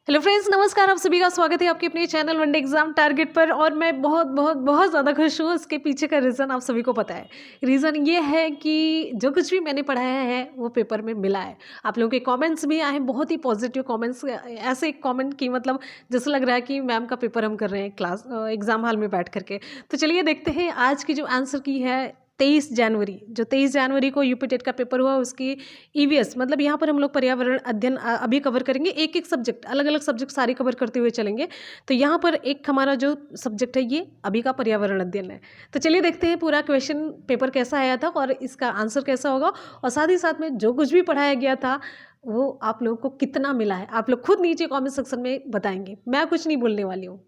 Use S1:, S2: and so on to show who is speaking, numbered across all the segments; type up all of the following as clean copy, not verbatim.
S1: Hello friends, नमस्कार। आप सभी का स्वागत है आपके अपने चैनल वनडे एग्जाम टारगेट पर। और मैं बहुत बहुत बहुत ज़्यादा खुश हूँ। इसके पीछे का रीज़न आप सभी को पता है। रीज़न ये है कि जो कुछ भी मैंने पढ़ाया है वो पेपर में मिला है। आप लोगों के कमेंट्स भी आए हैं, बहुत ही पॉजिटिव कमेंट्स। ऐसे कमेंट की मतलब जैसे लग रहा है कि मैम का पेपर हम कर रहे हैं क्लास एग्जाम हॉल में बैठ करके। तो चलिए देखते हैं आज की जो आंसर की है 23 जनवरी। जो 23 जनवरी को यूपी टेट का पेपर हुआ उसकी ईवीएस मतलब यहाँ पर हम लोग पर्यावरण अध्ययन अभी कवर करेंगे। एक एक सब्जेक्ट, अलग अलग सब्जेक्ट सारे कवर करते हुए चलेंगे। तो यहाँ पर एक हमारा जो सब्जेक्ट है ये अभी का पर्यावरण अध्ययन है। तो चलिए देखते हैं पूरा क्वेश्चन पेपर कैसा आया था और इसका आंसर कैसा होगा, और साथ ही साथ में जो कुछ भी पढ़ाया गया था वो आप लोगों को कितना मिला है आप लोग खुद नीचे कॉमेंट सेक्शन में बताएंगे। मैं कुछ नहीं बोलने वाली हूँ।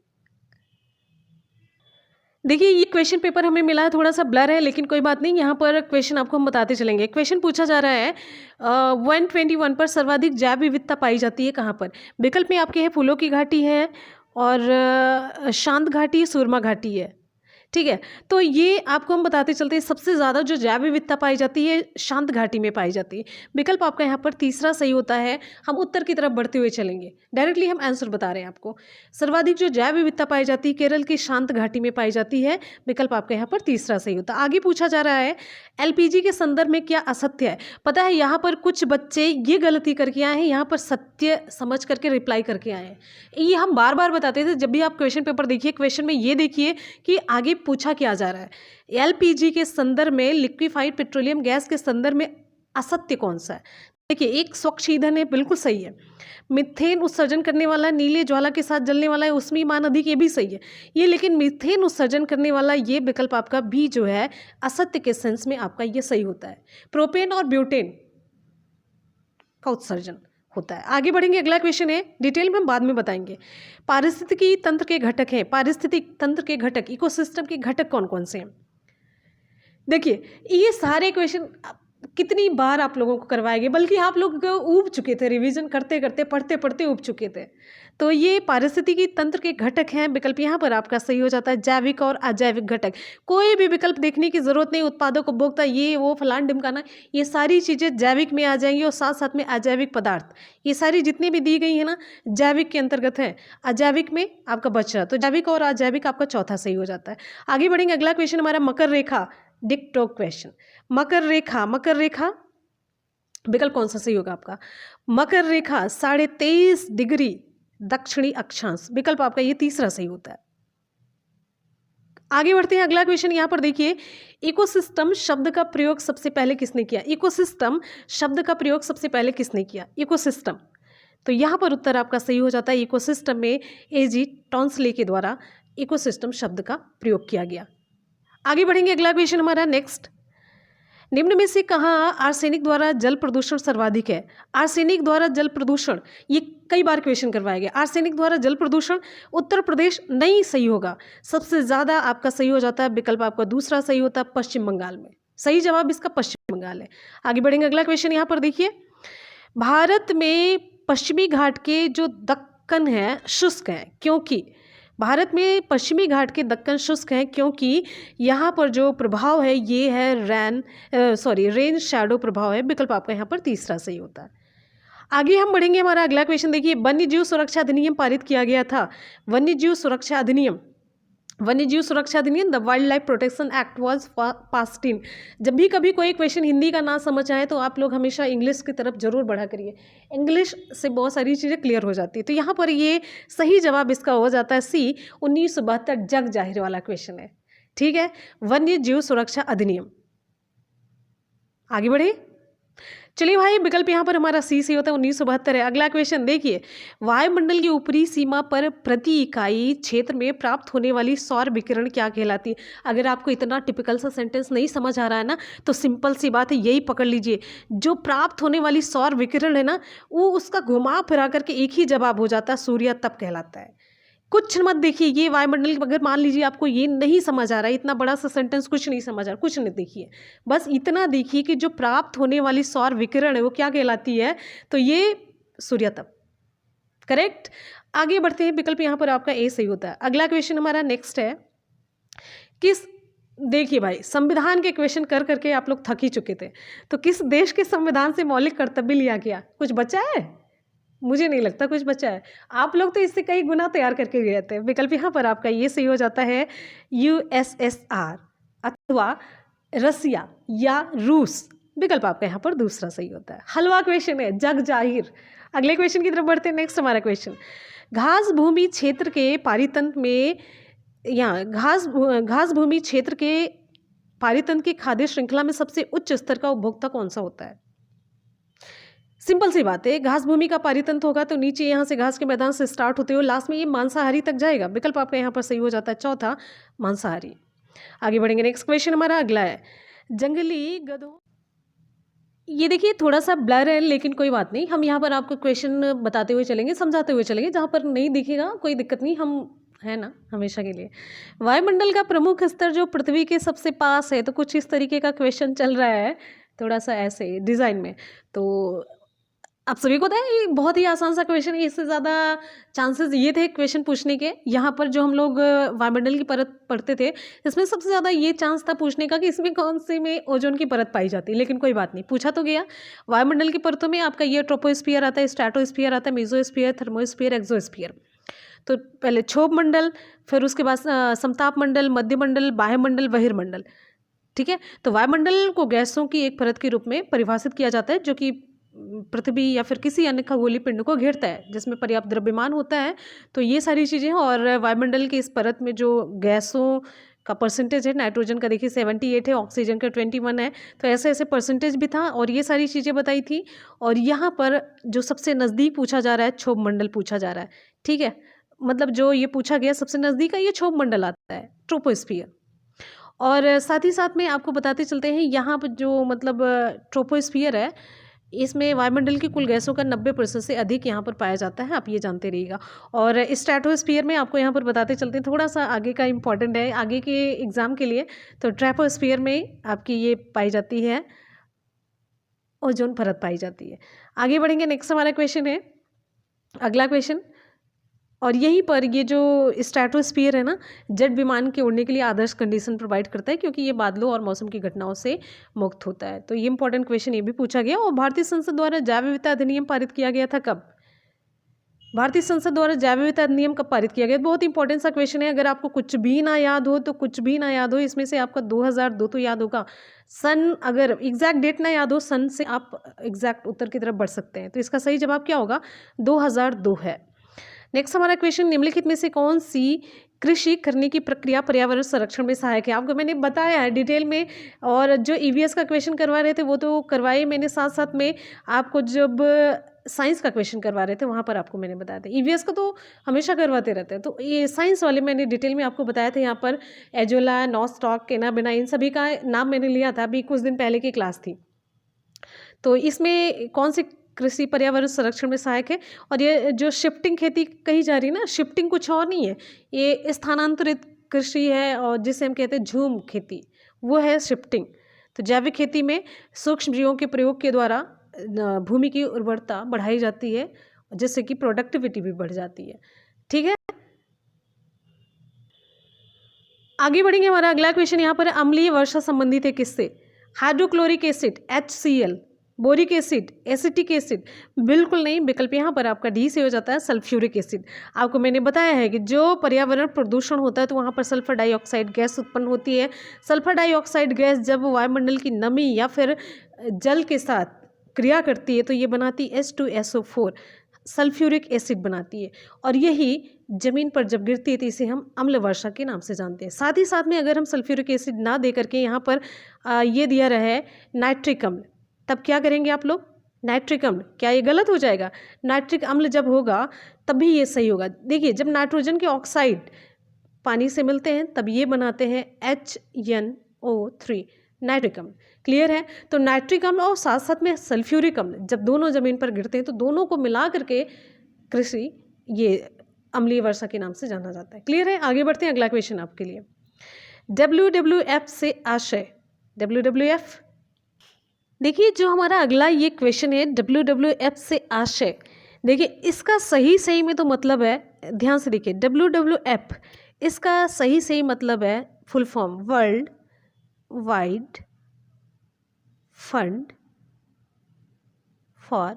S1: देखिए, ये क्वेश्चन पेपर हमें मिला है, थोड़ा सा ब्लर है लेकिन कोई बात नहीं। यहाँ पर क्वेश्चन आपको हम बताते चलेंगे। क्वेश्चन पूछा जा रहा है 121 पर सर्वाधिक जैव विविधता पाई जाती है कहाँ पर। विकल्प में आपके है फूलों की घाटी है, और शांत घाटी, सुरमा घाटी है। ठीक है, तो ये आपको हम बताते चलते हैं। सबसे ज़्यादा जो जैव विविधता पाई जाती है शांत घाटी में पाई जाती है। विकल्प आपका यहाँ पर तीसरा सही होता है। हम उत्तर की तरफ बढ़ते हुए चलेंगे, डायरेक्टली हम आंसर बता रहे हैं आपको। सर्वाधिक जो जैव विविधता पाई जाती है केरल की शांत घाटी में पाई जाती है। विकल्प आपका यहाँ पर तीसरा सही होता है। आगे पूछा जा रहा है एलपीजी के संदर्भ में क्या असत्य है। पता है यहाँ पर कुछ बच्चे ये गलती करके आए हैं, यहाँ पर सत्य समझ करके रिप्लाई करके आए हैं। ये हम बार बार बताते थे। जब भी आप क्वेश्चन पेपर देखिए, क्वेश्चन में ये देखिए कि आगे पूछा क्या जा रहा है। एलपीजी के संदर्भ में, लिक्विफाइड पेट्रोलियम गैस के संदर्भ में असत्य कौन सा है। देखिए, एक स्वच्छ ईंधन है, बिल्कुल सही है। मीथेन उत्सर्जन करने वाला, नीले ज्वाला के साथ जलने वाला है, उष्मीयमान अधिक, ये भी सही है ये। लेकिन मीथेन उत्सर्जन करने वाला ये विकल्प आपका भी जो है असत्य के सेंस में आपका ये सही होता है। प्रोपेन और ब्यूटेन का उत्सर्जन होता है। आगे बढ़ेंगे, अगला क्वेश्चन है, डिटेल में हम बाद में बताएंगे। पारिस्थितिकी तंत्र के घटक हैं। पारिस्थितिक तंत्र के घटक, इकोसिस्टम के घटक कौन कौन से हैं। देखिए, ये सारे क्वेश्चन कितनी बार आप लोगों को करवाए गए, बल्कि आप लोग ऊब चुके थे, रिवीजन करते करते पढ़ते पढ़ते ऊब चुके थे। तो ये पारिस्थितिकी तंत्र के घटक हैं। विकल्प यहाँ पर आपका सही हो जाता है, जैविक और अजैविक घटक। कोई भी विकल्प देखने की जरूरत नहीं। उत्पादक, उपभोक्ता, ये वो फलान ढिमकाना, ये सारी चीज़ें जैविक में आ जाएंगी। और साथ साथ में अजैविक पदार्थ, ये सारी जितनी भी दी गई है ना जैविक के अंतर्गत है। अजैविक में आपका बचा, तो जैविक और अजैविक आपका चौथा सही हो जाता है। आगे बढ़ेंगे, अगला क्वेश्चन हमारा मकर रेखा, डिक्टोक क्वेश्चन। मकर रेखा, मकर रेखा विकल्प कौन सा सही होगा आपका। मकर रेखा 23.5 डिग्री दक्षिणी अक्षांश, विकल्प आपका ये तीसरा सही होता है। आगे बढ़ते हैं, अगला क्वेश्चन यहाँ पर देखिए, इकोसिस्टम शब्द का प्रयोग सबसे पहले किसने किया। इकोसिस्टम शब्द का प्रयोग सबसे पहले किसने किया, इकोसिस्टम। तो यहाँ पर उत्तर आपका सही हो जाता है। इकोसिस्टम में एजी टॉन्सले के द्वारा इकोसिस्टम शब्द का प्रयोग किया गया। आगे बढ़ेंगे, अगला क्वेश्चन हमारा नेक्स्ट, निम्न में से कहाँ आर्सेनिक द्वारा जल प्रदूषण सर्वाधिक है। आर्सेनिक द्वारा जल प्रदूषण, ये कई बार क्वेश्चन करवाया गया। आर्सेनिक द्वारा जल प्रदूषण, उत्तर प्रदेश नहीं सही होगा। सबसे ज़्यादा आपका सही हो जाता है, विकल्प आपका दूसरा सही होता है, पश्चिम बंगाल में। सही जवाब इसका पश्चिम बंगाल है। आगे बढ़ेंगे, अगला क्वेश्चन यहाँ पर देखिए, भारत में पश्चिमी घाट के जो दक्कन है शुष्क है, क्योंकि भारत में पश्चिमी घाट के दक्कन शुष्क हैं क्योंकि यहाँ पर जो प्रभाव है ये है रेन शैडो प्रभाव है। विकल्प आपका यहाँ पर तीसरा सही होता है। आगे हम बढ़ेंगे, हमारा अगला क्वेश्चन देखिए, वन्य जीव सुरक्षा अधिनियम पारित किया गया था। वन्य जीव सुरक्षा अधिनियम, वन्य जीव सुरक्षा अधिनियम, the wild life protection act was passed in. जब भी कभी कोई क्वेश्चन हिंदी का ना समझ आए तो आप लोग हमेशा इंग्लिश की तरफ जरूर बढ़ा करिए। इंग्लिश से बहुत सारी चीज़ें क्लियर हो जाती है। तो यहाँ पर ये सही जवाब इसका हो जाता है सी, 1972 जग जाहिर वाला क्वेश्चन है। ठीक है, वन्य जीव सुरक्षा अधिनियम। आगे बढ़े, चलिए भाई, विकल्प यहाँ पर हमारा सी से होता है, 1972 है। अगला क्वेश्चन देखिए, वायुमंडल की ऊपरी सीमा पर प्रति इकाई क्षेत्र में प्राप्त होने वाली सौर विकिरण क्या कहलाती है। अगर आपको इतना टिपिकल सा सेंटेंस नहीं समझ आ रहा है ना, तो सिंपल सी बात है, यही पकड़ लीजिए। जो प्राप्त होने वाली सौर विकिरण है ना, वो उसका घुमा फिरा करके एक ही जवाब हो जाता है, सूर्य तप कहलाता है। कुछ मत देखिए, ये वायुमंडल, अगर मान लीजिए आपको ये नहीं समझ आ रहा है, इतना बड़ा सा सेंटेंस कुछ नहीं समझ आ रहा, कुछ नहीं देखिए, बस इतना देखिए कि जो प्राप्त होने वाली सौर विकिरण है वो क्या कहलाती है, तो ये सूर्यतप। करेक्ट। आगे बढ़ते हैं, विकल्प यहाँ पर आपका ए सही होता है। अगला क्वेश्चन हमारा नेक्स्ट है, किस, देखिए भाई, संविधान के क्वेश्चन कर करके आप लोग थक ही चुके थे। तो किस देश के संविधान से मौलिक कर्तव्य लिया गया, कुछ बचा है। मुझे नहीं लगता कुछ बचा है। आप लोग तो इससे कई गुना तैयार करके गए थे। विकल्प यहाँ पर आपका ये सही हो जाता है यूएसएसआर अथवा रसिया या रूस। विकल्प आपका यहाँ पर दूसरा सही होता है। हलवा क्वेश्चन है, जग जाहिर। अगले क्वेश्चन की तरफ बढ़ते हैं। नेक्स्ट हमारा क्वेश्चन, घास भूमि क्षेत्र के पारितंत्र में या घास भूमि क्षेत्र के पारितंत्र की खाद्य श्रृंखला में सबसे उच्च स्तर का उपभोक्ता कौन सा होता है? सिंपल सी बात है, घास भूमि का पारितंत्र होगा तो नीचे यहाँ से घास के मैदान से स्टार्ट होते हुए लास्ट में ये मांसाहारी तक जाएगा। विकल्प आपका यहाँ पर सही हो जाता है चौथा, मांसाहारी। आगे बढ़ेंगे। नेक्स्ट क्वेश्चन हमारा अगला है, जंगली गधों। ये देखिए थोड़ा सा ब्लर है लेकिन कोई बात नहीं, हम यहाँ पर आपको क्वेश्चन बताते हुए चलेंगे, समझाते हुए चलेंगे। जहाँ पर नहीं दिखेगा कोई दिक्कत नहीं, हम है ना हमेशा के लिए। वायुमंडल का प्रमुख स्तर जो पृथ्वी के सबसे पास है, तो कुछ इस तरीके का क्वेश्चन चल रहा है, थोड़ा सा ऐसे डिज़ाइन में। तो आप सभी को पता है ये बहुत ही आसान सा क्वेश्चन है, इससे ज़्यादा चांसेस ये थे क्वेश्चन पूछने के। यहाँ पर जो हम लोग वायुमंडल की परत पढ़ते थे, इसमें सबसे ज़्यादा ये चांस था पूछने का कि इसमें कौन से में ओजोन की परत पाई जाती है, लेकिन कोई बात नहीं, पूछा तो गया। वायुमंडल की परतों में आपका ये ट्रोपोस्फियर आता है, स्ट्रेटोस्फियर आता है, मेसोस्फियर, थर्मोस्फियर, एक्सोस्फियर। तो पहले क्षोभ मंडल, फिर उसके बाद समताप मंडल, मध्य मंडल, बाह्यमंडल, बहिर्मंडल। ठीक है, तो वायुमंडल को गैसों की एक परत के रूप में परिभाषित किया जाता है जो कि पृथ्वी या फिर किसी अन्य खगोलीय पिंड को घेरता है, जिसमें पर्याप्त द्रव्यमान होता है। तो ये सारी चीज़ें हैं। और वायुमंडल की इस परत में जो गैसों का परसेंटेज है, नाइट्रोजन का देखिए 78 है, ऑक्सीजन का 21 है। तो ऐसे ऐसे परसेंटेज भी था और ये सारी चीज़ें बताई थी। और यहाँ पर जो सबसे नज़दीक पूछा जा रहा है, क्षोभ मंडल पूछा जा रहा है। ठीक है, मतलब जो ये पूछा गया सबसे नज़दीक का ये क्षोभ मंडल आता है, ट्रोपोस्फियर। और साथ ही साथ में आपको बताते चलते हैं, यहाँ पर जो मतलब ट्रोपोस्फियर है, इसमें वायुमंडल की कुल गैसों का 90% से अधिक यहाँ पर पाया जाता है, आप ये जानते रहिएगा। और स्ट्रेटोस्फियर में आपको यहाँ पर बताते चलते हैं, थोड़ा सा आगे का इंपॉर्टेंट है आगे के एग्जाम के लिए। तो ट्रोपोस्फियर में आपकी ये पाई जाती है, ओजोन परत पाई जाती है। आगे बढ़ेंगे। नेक्स्ट हमारा क्वेश्चन है, अगला क्वेश्चन। और यहीं पर ये जो स्ट्रेटोस्फियर है ना, जेट विमान के उड़ने के लिए आदर्श कंडीशन प्रोवाइड करता है, क्योंकि ये बादलों और मौसम की घटनाओं से मुक्त होता है। तो ये इंपॉर्टेंट क्वेश्चन ये भी पूछा गया। और भारतीय संसद द्वारा जैव विविधता अधिनियम पारित किया गया था कब? भारतीय संसद द्वारा जैव विविधता अधिनियम कब पारित किया गया? बहुत इंपॉर्टेंट सा क्वेश्चन है। अगर आपको कुछ भी ना याद हो तो कुछ भी ना याद हो, इसमें से आपका 2002 तो याद होगा। सन, अगर एग्जैक्ट डेट ना याद हो, सन से आप एग्जैक्ट उत्तर की तरफ बढ़ सकते हैं। तो इसका सही जवाब क्या होगा? 2002 है। नेक्स्ट हमारा क्वेश्चन, निम्नलिखित में से कौन सी कृषि करने की प्रक्रिया पर्यावरण संरक्षण में सहायक है? आपको मैंने बताया है डिटेल में। और जो ईवीएस का क्वेश्चन करवा रहे थे वो तो करवाए मैंने, साथ साथ में आपको जब साइंस का क्वेश्चन करवा रहे थे वहाँ पर आपको मैंने बताया था। ईवीएस का तो हमेशा करवाते रहते हैं, तो ये साइंस वाले मैंने डिटेल में आपको बताया था। यहाँ पर एजोला, नॉस्टॉक, केनाबिना, इन सभी का नाम मैंने लिया था, अभी कुछ दिन पहले की क्लास थी। तो इसमें कौन सी कृषि पर्यावरण संरक्षण में सहायक है? और ये जो शिफ्टिंग खेती कही जा रही है ना, शिफ्टिंग कुछ और नहीं है, ये स्थानांतरित कृषि है, और जिसे हम कहते हैं झूम खेती, वो है शिफ्टिंग। तो जैविक खेती में सूक्ष्म जीवों के प्रयोग के द्वारा भूमि की उर्वरता बढ़ाई जाती है, जिससे कि प्रोडक्टिविटी भी बढ़ जाती है। ठीक है, आगे बढ़ेंगे। हमारा अगला क्वेश्चन यहाँ पर, अम्लीय वर्षा संबंधित है किससे? Hydrochloric acid HCl, boric acid, acetic acid? बिल्कुल नहीं, विकल्प यहाँ पर आपका डी से हो जाता है सल्फ्यूरिक एसिड। आपको मैंने बताया है कि जो पर्यावरण प्रदूषण होता है तो वहाँ पर सल्फर डाइऑक्साइड गैस उत्पन्न होती है। सल्फर डाइऑक्साइड गैस जब वायुमंडल की नमी या फिर जल के साथ क्रिया करती है तो ये बनाती है H2SO4, सल्फ्यूरिक एसिड बनाती है। और यही जमीन पर जब गिरती है तो इसे हम अम्ल वर्षा के नाम से जानते हैं। साथ ही साथ में अगर हम सल्फ्यूरिक एसिड ना दे करके यहाँ पर ये दिया रहे नाइट्रिक अम्ल, तब क्या करेंगे आप लोग? नाइट्रिक अम्ल, क्या ये गलत हो जाएगा? नाइट्रिक अम्ल जब होगा तभी ये सही होगा। देखिए, जब नाइट्रोजन के ऑक्साइड पानी से मिलते हैं तब ये बनाते हैं HNO3, नाइट्रिक अम्ल। क्लियर है? तो नाइट्रिक अम्ल और साथ साथ में सल्फ्यूरिक अम्ल जब दोनों जमीन पर गिरते हैं तो दोनों को मिला करके कृषि ये अम्लीय वर्षा के नाम से जाना जाता है। क्लियर है? आगे बढ़ते हैं। अगला क्वेश्चन आपके लिए, WWF से आशय, WWF। देखिए, जो हमारा अगला ये क्वेश्चन है, WWF से आशय, देखिए इसका सही में तो मतलब है, ध्यान से देखिए, WWF इसका सही मतलब है full form world wide fund for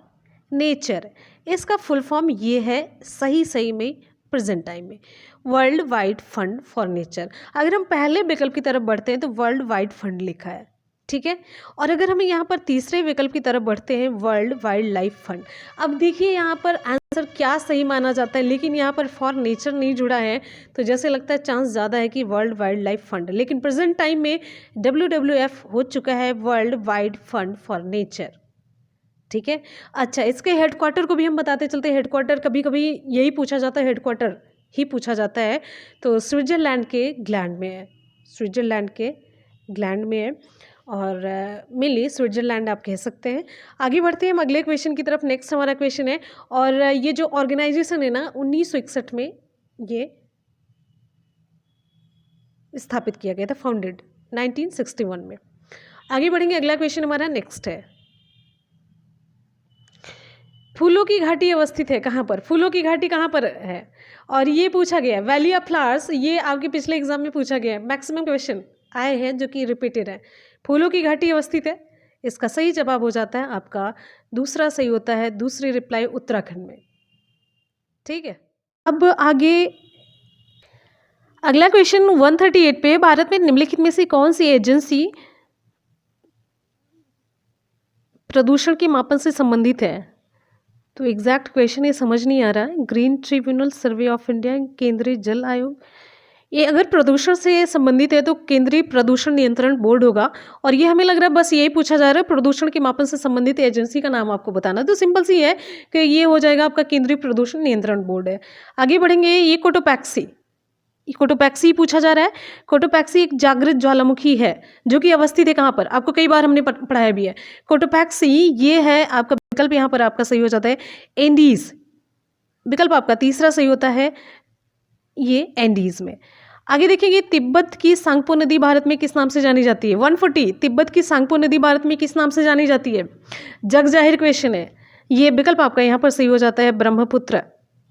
S1: nature. इसका फुल फॉर्म ये है सही में प्रेजेंट टाइम में, world wide fund for nature. अगर हम पहले विकल्प की तरफ बढ़ते हैं तो वर्ल्ड वाइड फंड लिखा है, ठीक है। और अगर हम यहाँ पर तीसरे विकल्प की तरफ बढ़ते हैं, वर्ल्ड वाइल्ड लाइफ फंड। अब देखिए यहाँ पर आंसर क्या सही माना जाता है, लेकिन यहाँ पर फॉर नेचर नहीं जुड़ा है, तो जैसे लगता है चांस ज़्यादा है कि वर्ल्ड वाइल्ड लाइफ फंड। लेकिन प्रेजेंट टाइम में WWF हो चुका है, world wide fund for nature, ठीक है। अच्छा, इसके हेडक्वार्टर को भी हम बताते चलते हैं। हेडक्वार्टर कभी कभी यही पूछा जाता है, हेडक्वार्टर ही पूछा जाता है, तो स्विट्जरलैंड के ग्लैंड में है, स्विट्जरलैंड के ग्लैंड में है, और मेनली स्विट्जरलैंड आप कह सकते हैं। आगे बढ़ते हैं हम अगले क्वेश्चन की तरफ। नेक्स्ट हमारा क्वेश्चन है, और ये जो ऑर्गेनाइजेशन है ना 1961 में ये स्थापित किया गया था, फाउंडेड 1961 में। आगे बढ़ेंगे, अगला क्वेश्चन हमारा नेक्स्ट है, फूलों की घाटी अवस्थित है कहाँ पर, फूलों की घाटी कहाँ पर है, और ये पूछा गया है वैली ऑफ फ्लावर्स। ये आपके पिछले एग्जाम में पूछा गया है, मैक्सिमम क्वेश्चन आए हैं जो कि रिपीटेड है। फूलों की घाटी अवस्थित है, इसका सही जवाब हो जाता है आपका दूसरा सही होता है, दूसरी रिप्लाई उत्तराखंड में, ठीक है। अब आगे अगला क्वेश्चन 138 पे, भारत में निम्नलिखित में से कौन सी एजेंसी प्रदूषण के मापन से संबंधित है। तो एग्जैक्ट क्वेश्चन ये समझ नहीं आ रहा है। Green tribunal, survey of India, केंद्रीय जल आयोग। ये अगर प्रदूषण से संबंधित है तो केंद्रीय प्रदूषण नियंत्रण बोर्ड होगा, और ये हमें लग रहा है बस यही पूछा जा रहा है, प्रदूषण के मापन से संबंधित एजेंसी का नाम आपको बताना। तो सिंपल सी है कि ये हो जाएगा आपका केंद्रीय प्रदूषण नियंत्रण बोर्ड है। आगे बढ़ेंगे, ये कोटोपैक्सी, कोटोपैक्सी पूछा जा रहा है। कोटोपैक्सी एक जागृत ज्वालामुखी है जो कि अवस्थित है कहाँ पर, आपको कई बार हमने पढ़ाया भी है। कोटोपैक्सी ये है आपका विकल्प, यहाँ पर आपका सही हो जाता है एंडीज, विकल्प आपका तीसरा सही होता है, ये एंडीज में। आगे देखेंगे, तिब्बत की सांगपो नदी भारत में किस नाम से जानी जाती है। 140, तिब्बत की सांगपो नदी भारत में किस नाम से जानी जाती है। जग जाहिर क्वेश्चन है, ये विकल्प आपका यहाँ पर सही हो जाता है ब्रह्मपुत्र,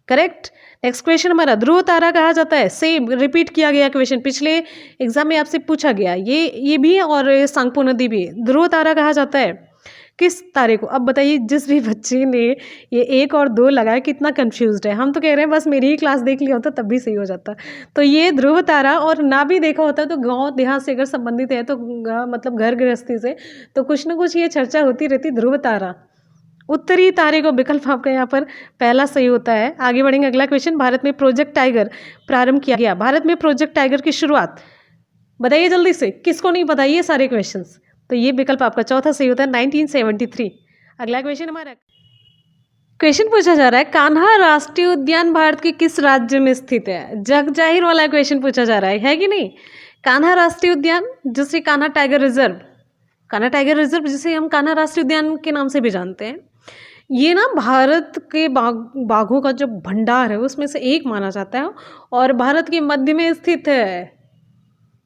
S1: करेक्ट। नेक्स्ट क्वेश्चन हमारा, ध्रुव तारा कहा जाता है, सेम रिपीट किया गया क्वेश्चन, पिछले एग्जाम में आपसे पूछा गया, ये भी और सांगपो नदी भी। ध्रुव तारा कहा जाता है किस तारे को। अब बताइए, जिस भी बच्चे ने ये 1 और 2 लगाया कितना कंफ्यूज्ड है। हम तो कह रहे हैं बस मेरी ही क्लास देख लिया होता तब भी सही हो जाता। तो ये ध्रुव तारा, और ना भी देखा होता तो गांव देहात से अगर संबंधित है तो मतलब घर गृहस्थी से, तो कुछ ना कुछ ये चर्चा होती रहती। ध्रुव तारा, उत्तरी तारे को विकल्प आपका यहाँ पर पहला सही होता है। आगे बढ़ेंगे, अगला क्वेश्चन, भारत में प्रोजेक्ट टाइगर प्रारंभ किया गया। भारत में प्रोजेक्ट टाइगर की शुरुआत बताइए जल्दी से, किसको नहीं पता ये सारे क्वेश्चंस। तो ये विकल्प आपका चौथा सही होता है 1973। अगला क्वेश्चन हमारा, क्वेश्चन पूछा जा रहा है, कान्हा राष्ट्रीय उद्यान भारत के किस राज्य में स्थित है। जग जाहिर वाला क्वेश्चन पूछा जा रहा है कि नहीं। कान्हा राष्ट्रीय उद्यान, जिसे Kanha tiger reserve, Kanha tiger reserve जिसे हम कान्हा राष्ट्रीय उद्यान के नाम से भी जानते हैं, ये ना भारत के बाघों का जो भंडार है उसमें से एक माना जाता है, और भारत के मध्य में स्थित है।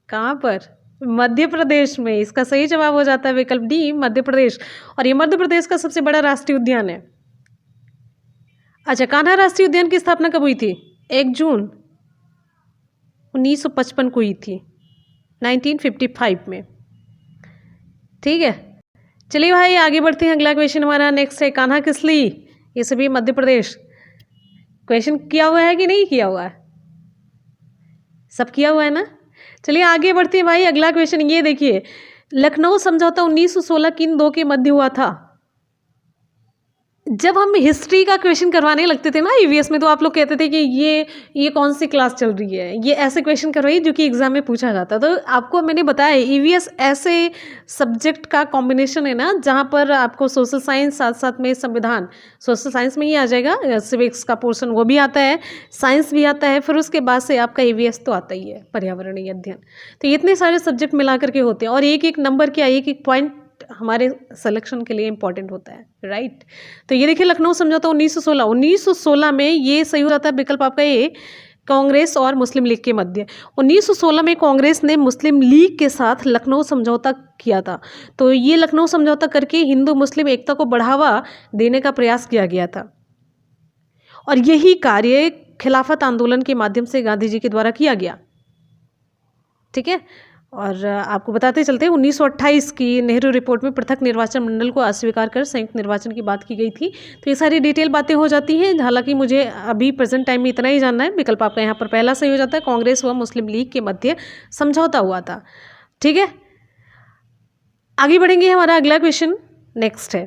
S1: कहाँ पर, मध्य प्रदेश में। इसका सही जवाब हो जाता है विकल्प डी, मध्य प्रदेश, और ये मध्य प्रदेश का सबसे बड़ा राष्ट्रीय उद्यान है। अच्छा, कान्हा राष्ट्रीय उद्यान की स्थापना कब हुई थी। 1 जून 1955 को हुई थी, 1955 में, ठीक है। चलिए भाई आगे बढ़ते हैं, अगला क्वेश्चन हमारा नेक्स्ट है, कान्हा किसली, ये सभी मध्य प्रदेश। क्वेश्चन किया हुआ है कि नहीं किया हुआ है, सब किया हुआ है ना। चलिए आगे बढ़ते हैं भाई, अगला क्वेश्चन ये देखिए, लखनऊ समझौता 1916 किन दो के मध्य हुआ था। जब हम हिस्ट्री का क्वेश्चन करवाने लगते थे ना ईवीएस में, तो आप लोग कहते थे कि ये कौन सी क्लास चल रही है, ये ऐसे क्वेश्चन करवाइए जो कि एग्जाम में पूछा जाता। तो आपको मैंने बताया ईवीएस ऐसे सब्जेक्ट का कॉम्बिनेशन है ना जहाँ पर आपको सोशल साइंस साथ साथ में संविधान, सोशल साइंस में ही आ जाएगा, सिविक्स का पोर्शन वो भी आता है, साइंस भी आता है, फिर उसके बाद से आपका ईवीएस तो आता ही है, पर्यावरणीय अध्ययन। तो इतने सारे सब्जेक्ट मिला करके होते हैं, और एक एक नंबर क्या, एक एक पॉइंट हमारे सिलेक्शन के लिए इंपॉर्टेंट होता है, राइट। तो ये देखिए, लखनऊ समझौता 1916 में, ये सही हो जाता है विकल्प आपका ए, कांग्रेस और मुस्लिम लीग के मध्य। 1916 में कांग्रेस ने मुस्लिम लीग के साथ लखनऊ समझौता किया था। तो ये लखनऊ समझौता करके हिंदू मुस्लिम एकता को बढ़ावा देने का प्रयास किया गया था, और यही कार्य खिलाफत आंदोलन के माध्यम से गांधी जी के द्वारा किया गया, ठीक है। और आपको बताते चलते हैं 1928 की नेहरू रिपोर्ट में पृथक निर्वाचन मंडल को अस्वीकार कर संयुक्त निर्वाचन की बात की गई थी। तो ये सारी डिटेल बातें हो जाती हैं। हालांकि मुझे अभी प्रेजेंट टाइम में इतना ही जानना है। विकल्प आपका यहाँ पर पहला सही हो जाता है, कांग्रेस व मुस्लिम लीग के मध्य समझौता हुआ था। ठीक है, आगे बढ़ेंगे। हमारा अगला क्वेश्चन नेक्स्ट है।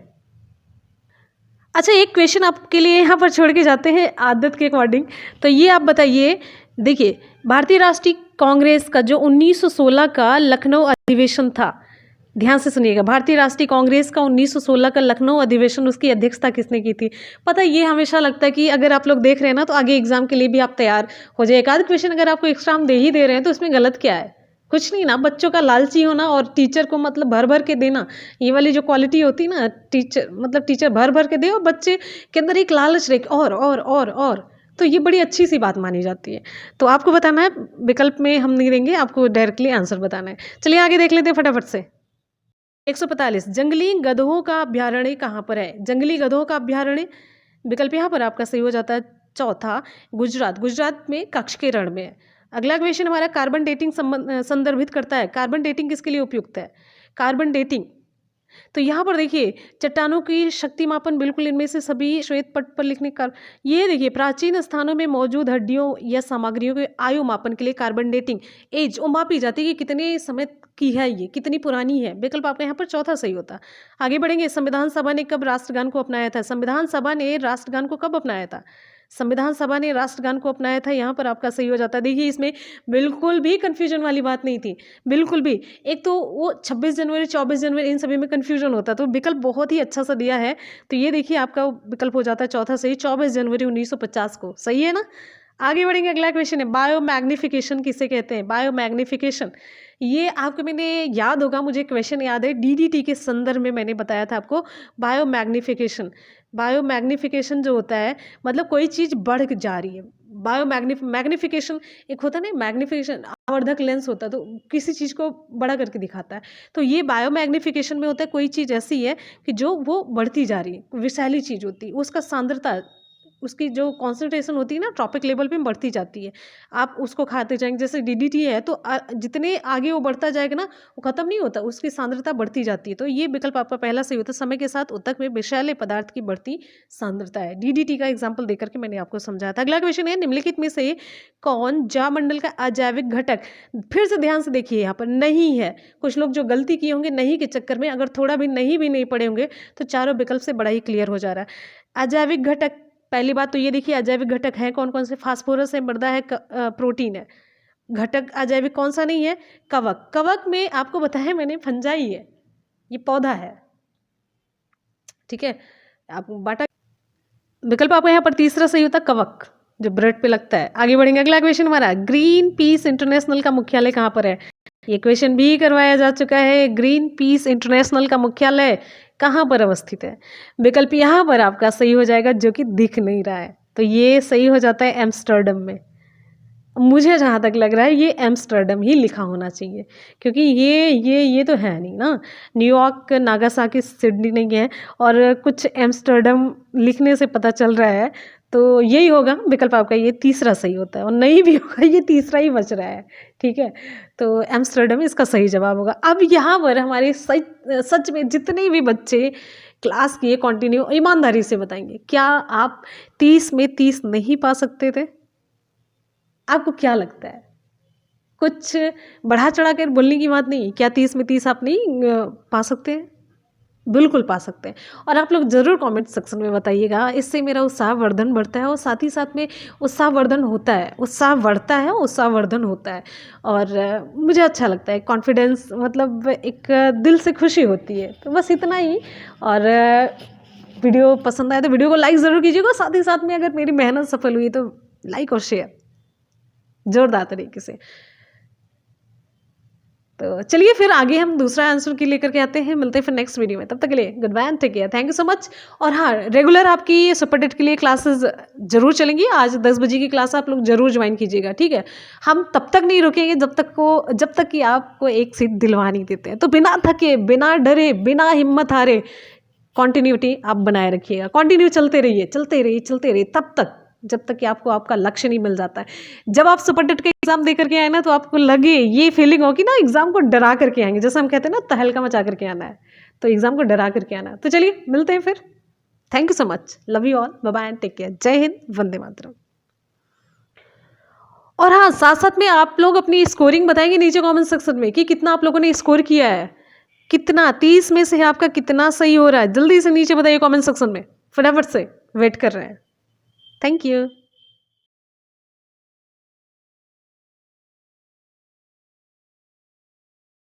S1: अच्छा, एक क्वेश्चन आपके लिए यहाँ पर छोड़ के जाते हैं आदत के अकॉर्डिंग। तो ये आप बताइए, देखिए भारतीय राष्ट्रीय कांग्रेस का जो 1916 का लखनऊ अधिवेशन था, ध्यान से सुनिएगा, भारतीय राष्ट्रीय कांग्रेस का 1916 का लखनऊ अधिवेशन, उसकी अध्यक्षता किसने की थी? पता है, ये हमेशा लगता है कि अगर आप लोग देख रहे हैं ना तो आगे एग्जाम के लिए भी आप तैयार हो जाए। एक आध क्वेश्चन अगर आपको एक्स्ट्रा हम दे ही दे रहे हैं तो इसमें गलत क्या है? कुछ नहीं ना, बच्चों का लालची होना और टीचर को मतलब भर भर के देना, ये वाली जो क्वालिटी होती है ना, टीचर भर भर के दे और बच्चे के अंदर एक लालच रहे और, तो ये बड़ी अच्छी सी बात मानी जाती है। तो आपको बताना है, विकल्प में हम नहीं देंगे, आपको डायरेक्टली आंसर बताना है। चलिए आगे देख लेते हैं फटाफट से। 145, जंगली गधों का अभ्यारण्य कहाँ पर है? जंगली गधों का अभ्यारण्य, विकल्प यहाँ पर आपका सही हो जाता है चौथा, गुजरात में कच्छ के रण में है। अगला क्वेश्चन हमारा कार्बन डेटिंग संदर्भित करता है। कार्बन डेटिंग किसके लिए उपयुक्त है? कार्बन डेटिंग, तो यहाँ पर देखिए चट्टानों की शक्ति मापन, बिल्कुल इनमें से सभी श्वेत पट पर लिखने का, ये देखिए प्राचीन स्थानों में मौजूद हड्डियों या सामग्रियों के आयु मापन के लिए कार्बन डेटिंग एज वो मापी जाती है कि कितने समय की है, ये कितनी पुरानी है। विकल्प आपका यहाँ पर चौथा सही होता। आगे बढ़ेंगे। संविधान सभा ने कब राष्ट्रगान को अपनाया था? संविधान सभा ने राष्ट्रगान को कब अपनाया था? संविधान सभा ने राष्ट्रगान को अपनाया था, यहाँ पर आपका सही हो जाता है। देखिए इसमें बिल्कुल भी कन्फ्यूजन वाली बात नहीं थी, बिल्कुल भी। एक तो वो 26 जनवरी 24 जनवरी इन सभी में कन्फ्यूजन होता, तो विकल्प बहुत ही अच्छा सा दिया है। तो ये देखिए आपका विकल्प हो जाता है चौथा सही, 24 जनवरी 1950 को। सही है ना? आगे बढ़ेंगे। अगला क्वेश्चन है, बायो मैग्निफिकेशन किसे कहते हैं? बायो मैग्निफिकेशन, ये आपको मैंने याद होगा, मुझे क्वेश्चन याद है, डीडीटी के संदर्भ में मैंने बताया था आपको। बायो मैग्निफिकेशन, बायो मैग्निफिकेशन जो होता है मतलब कोई चीज़ बढ़ जा रही है। बायो मैग्निफिकेशन एक होता है ना, मैग्निफिकेशन आवर्धक लेंस होता है, तो किसी चीज़ को बड़ा करके दिखाता है। तो ये बायो मैग्निफिकेशन में होता है कोई चीज़ ऐसी है कि जो वो बढ़ती जा रही है, विषैली चीज़ होती है, उसका सांद्रता, उसकी जो कॉन्सेंट्रेशन होती है ना ट्रॉपिक लेवल पे बढ़ती जाती है। आप उसको खाते जाएंगे, जैसे डीडीटी है तो जितने आगे वो बढ़ता जाएगा ना वो खत्म नहीं होता, उसकी सांद्रता बढ़ती जाती है। तो ये विकल्प आपका पहला सही होता है, समय के साथ ऊतक में विषैले पदार्थ की बढ़ती सांद्रता है। डीडीटी का एग्जाम्पल देकर के मैंने आपको समझाया था। अगला क्वेश्चन है, निम्नलिखित में से कौन ज्वामंडल का अजैविक घटक? फिर से ध्यान से देखिए, यहाँ पर नहीं है। कुछ लोग जो गलती किए होंगे नहीं के चक्कर में, अगर थोड़ा भी नहीं पढ़े होंगे तो चारों विकल्प से बड़ा ही क्लियर हो जा रहा है। अजैविक घटक, पहली बात तो ये देखिए अजैविक घटक है कौन कौन से? फास्फोरस है, मृदा है, प्रोटीन है। घटक अजैविक कौन सा नहीं है? कवक। कवक में आपको बताया मैंने फंजाई है, ये पौधा है। ठीक है, आप बाटा, विकल्प आपको यहाँ पर तीसरा सही होता, कवक, जो ब्रेड पे लगता है। आगे बढ़ेंगे। अगला क्वेश्चन हमारा, ग्रीन पीस इंटरनेशनल का मुख्यालय कहाँ पर है? ये क्वेश्चन भी करवाया जा चुका है। ग्रीन पीस इंटरनेशनल का मुख्यालय कहाँ पर अवस्थित है? विकल्प यहाँ पर आपका सही हो जाएगा, जो कि दिख नहीं रहा है, तो ये सही हो जाता है एम्स्टर्डम में। मुझे जहाँ तक लग रहा है ये एम्स्टर्डम ही लिखा होना चाहिए, क्योंकि ये तो है नहीं ना, न्यूयॉर्क, नागासाकी, सिडनी नहीं है, और कुछ एम्स्टर्डम लिखने से पता चल रहा है, तो यही होगा विकल्प आपका, ये तीसरा सही होता है, और नहीं भी होगा, ये तीसरा ही बच रहा है। ठीक है, तो एम्स्टर्डम इसका सही जवाब होगा। अब यहाँ पर हमारे सच में जितने भी बच्चे क्लास किए कंटिन्यू, ईमानदारी से बताएंगे, क्या आप 30 में 30 नहीं पा सकते थे? आपको क्या लगता है? कुछ बढ़ा चढ़ा कर बोलने की बात नहीं, क्या 30 में 30 आप नहीं पा सकते हैं? बिल्कुल पा सकते हैं। और आप लोग ज़रूर कमेंट सेक्शन में बताइएगा, इससे मेरा उत्साहवर्धन बढ़ता है, और साथ ही साथ में उत्साहवर्धन होता है, उत्साह बढ़ता है, उत्साहवर्धन होता है, और मुझे अच्छा लगता है, कॉन्फिडेंस, मतलब एक दिल से खुशी होती है। तो बस इतना ही, और वीडियो पसंद आए तो वीडियो को लाइक ज़रूर कीजिएगा, साथ ही साथ में अगर मेरी मेहनत सफल हुई तो लाइक और शेयर जोरदार तरीके से। तो चलिए फिर आगे हम दूसरा आंसर की लेकर के आते हैं, मिलते हैं फिर नेक्स्ट वीडियो में, तब तक के लिए goodbye and take care, thank you so much. और हाँ, रेगुलर आपकी सुपर टेट के लिए क्लासेस जरूर चलेंगी, आज 10 बजे की क्लास आप लोग जरूर ज्वाइन कीजिएगा। ठीक है, हम तब तक नहीं रुकेंगे जब तक कि आपको एक सीट दिलवा नहीं देते हैं। तो बिना थके, बिना डरे, बिना हिम्मत हारे कंटिन्यूटी आप बनाए रखिएगा, कंटिन्यू चलते रहिए तब तक जब तक कि आपको आपका लक्ष्य नहीं मिल जाता है। जब आप सुपर टेट का एग्जाम दे करके आए ना, तो आपको लगे, ये फीलिंग होगी ना, एग्जाम को डरा करके आएंगे, जैसे हम कहते हैं ना, तहलका मचा करके आना है, तो एग्जाम को डरा करके आना है। तो चलिए मिलते हैं फिर। Thank you so much, love you all, bye bye and take care. जय हिंद, वंदे मातरम। और हाँ, साथ साथ में आप लोग अपनी स्कोरिंग बताएंगे नीचे कमेंट सेक्शन में कि कितना आप लोगों ने स्कोर किया है, कितना 30 में से आपका कितना सही हो रहा है। जल्दी से नीचे बताइए कमेंट सेक्शन में, फटाफट से वेट कर रहे हैं। Thank you.